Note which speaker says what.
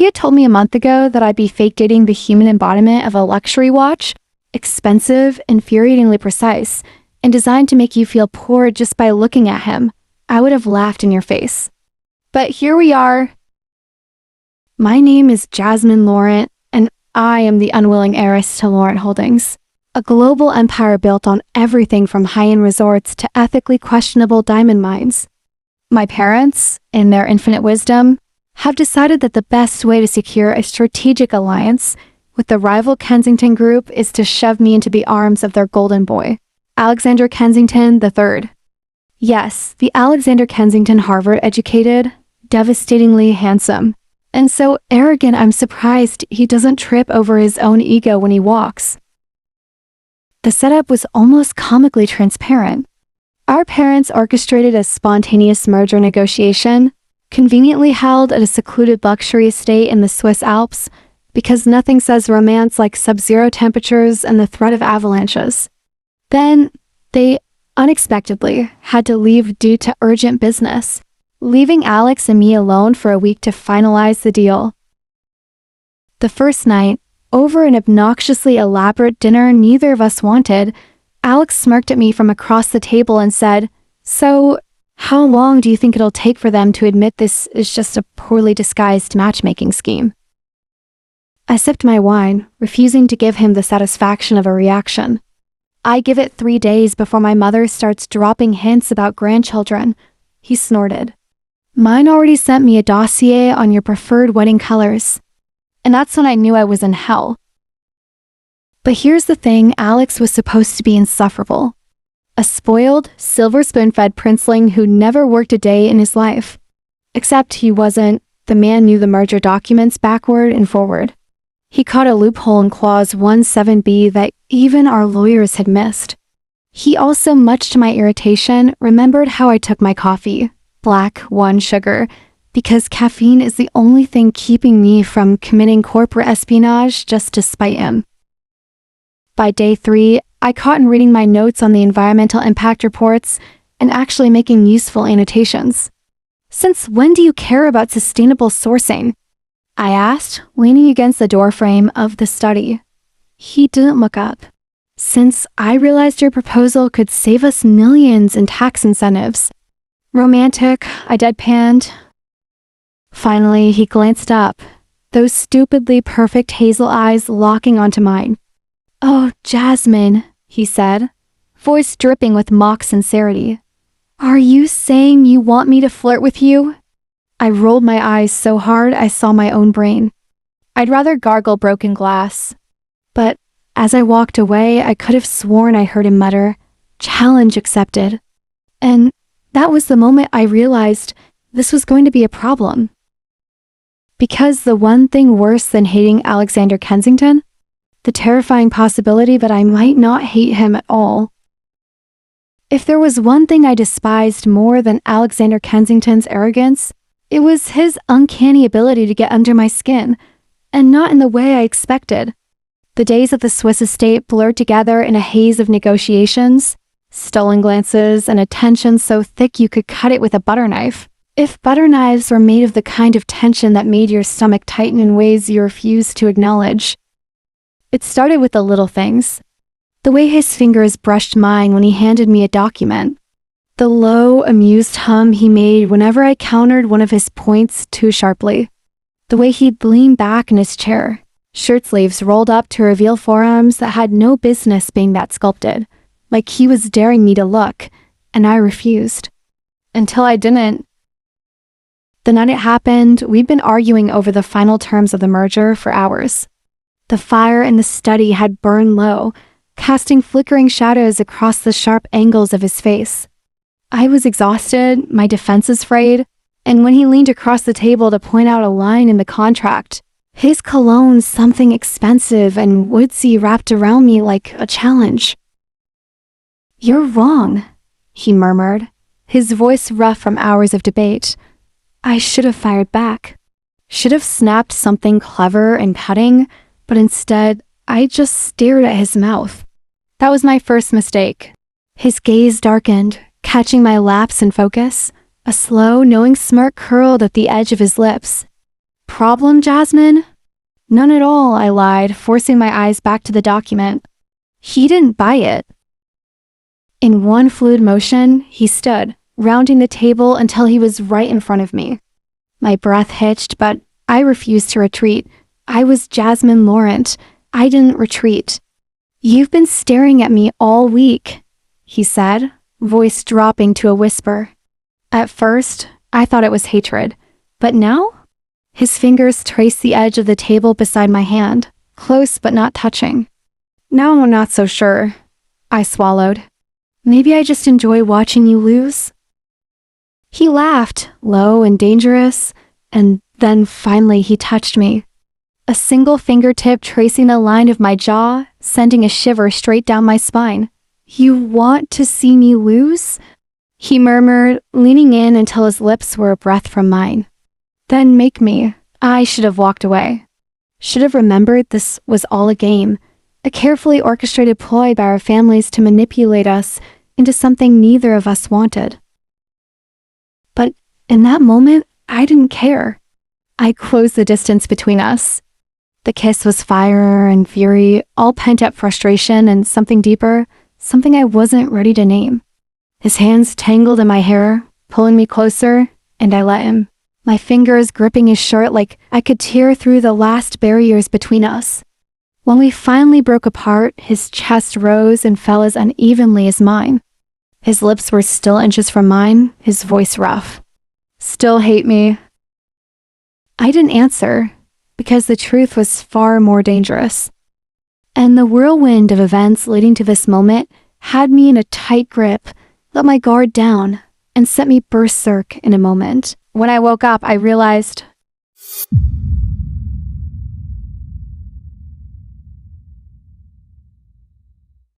Speaker 1: he had told me a month ago that I'd be fake dating the human embodiment of a luxury watch, expensive, infuriatingly precise, and designed to make you feel poor just by looking at him, I would have laughed in your face. But here we are. My name is Jasmine Laurent, and I am the unwilling heiress to Laurent Holdings, a global empire built on everything from high-end resorts to ethically questionable diamond mines. My parents, in their infinite wisdom, have decided that the best way to secure a strategic alliance with the rival Kensington Group is to shove me into the arms of their golden boy, Alexander Kensington III. Yes, the Alexander Kensington Harvard-educated, devastatingly handsome, and so arrogant I'm surprised he doesn't trip over his own ego when he walks. The setup was almost comically transparent. Our parents orchestrated a spontaneous merger negotiation, conveniently held at a secluded luxury estate in the Swiss Alps, because nothing says romance like sub-zero temperatures and the threat of avalanches. Then, they unexpectedly had to leave due to urgent business, leaving Alex and me alone for a week to finalize the deal. The first night, over an obnoxiously elaborate dinner neither of us wanted, Alex smirked at me from across the table and said, "So, how long do you think it'll take for them to admit this is just a poorly disguised matchmaking scheme?" I sipped my wine, refusing to give him the satisfaction of a reaction. "I give it 3 days before my mother starts dropping hints about grandchildren," he snorted. "Mine already sent me a dossier on your preferred wedding colors." And that's when I knew I was in hell. But here's the thing, Alex was supposed to be insufferable. A spoiled, silver spoon-fed princeling who never worked a day in his life. Except he wasn't. The man knew the merger documents backward and forward. He caught a loophole in Clause 17B that even our lawyers had missed. He also, much to my irritation, remembered how I took my coffee, black, 1 sugar, because caffeine is the only thing keeping me from committing corporate espionage just to spite him. By day 3, I caught him reading my notes on the environmental impact reports and actually making useful annotations. "Since when do you care about sustainable sourcing?" I asked, leaning against the doorframe of the study. He didn't look up. "Since I realized your proposal could save us millions in tax incentives." "Romantic," I deadpanned. Finally, he glanced up, those stupidly perfect hazel eyes locking onto mine. "Oh, Jasmine," he said, voice dripping with mock sincerity. "Are you saying you want me to flirt with you?" I rolled my eyes so hard I saw my own brain. I'd rather gargle broken glass. But as I walked away, I could have sworn I heard him mutter, "Challenge accepted." And that was the moment I realized this was going to be a problem. Because the one thing worse than hating Alexander Kensington, the terrifying possibility that I might not hate him at all. If there was one thing I despised more than Alexander Kensington's arrogance, it was his uncanny ability to get under my skin, and not in the way I expected. The days at the Swiss estate blurred together in a haze of negotiations, stolen glances, and a tension so thick you could cut it with a butter knife. If butter knives were made of the kind of tension that made your stomach tighten in ways you refused to acknowledge. It started with the little things. The way his fingers brushed mine when he handed me a document. The low, amused hum he made whenever I countered one of his points too sharply. The way he'd lean back in his chair, shirt sleeves rolled up to reveal forearms that had no business being that sculpted, like he was daring me to look, and I refused. Until I didn't. The night it happened, we'd been arguing over the final terms of the merger for hours. The fire in the study had burned low, casting flickering shadows across the sharp angles of his face. I was exhausted, my defenses frayed, and when he leaned across the table to point out a line in the contract, his cologne something expensive and woodsy wrapped around me like a challenge. "You're wrong," he murmured, his voice rough from hours of debate. I should have fired back. Should have snapped something clever and cutting, but instead, I just stared at his mouth. That was my first mistake. His gaze darkened, catching my lapse in focus. A slow, knowing smirk curled at the edge of his lips. problem, Jasmine?" "None at all," I lied, forcing my eyes back to the document. "He didn't buy it." In one fluid motion, he stood, rounding the table until he was right in front of me. My breath hitched, but I refused to retreat. I was Jasmine Laurent. I didn't retreat. "You've been staring at me all week," he said, voice dropping to a whisper. At first, I thought it was hatred, but now? His fingers traced the edge of the table beside my hand, close but not touching. "Now I'm not so sure," I swallowed. "Maybe I just enjoy watching you lose." He laughed, low and dangerous, and then finally he touched me. A single fingertip tracing the line of my jaw, sending a shiver straight down my spine. "You want to see me lose?" he murmured, leaning in until his lips were a breath from mine. "Then make me." I should have walked away. Should have remembered this was all a game, a carefully orchestrated ploy by our families to manipulate us into something neither of us wanted. But in that moment, I didn't care. I closed the distance between us. The kiss was fire and fury, all pent-up frustration and something deeper, something I wasn't ready to name. His hands tangled in my hair, pulling me closer, and I let him. My fingers gripping his shirt like I could tear through the last barriers between us. When we finally broke apart, his chest rose and fell as unevenly as mine. His lips were still inches from mine, his voice rough. "Still hate me?" I didn't answer, because the truth was far more dangerous. And the whirlwind of events leading to this moment had me in a tight grip, let my guard down, and set me berserk in a moment. When I woke up, I realized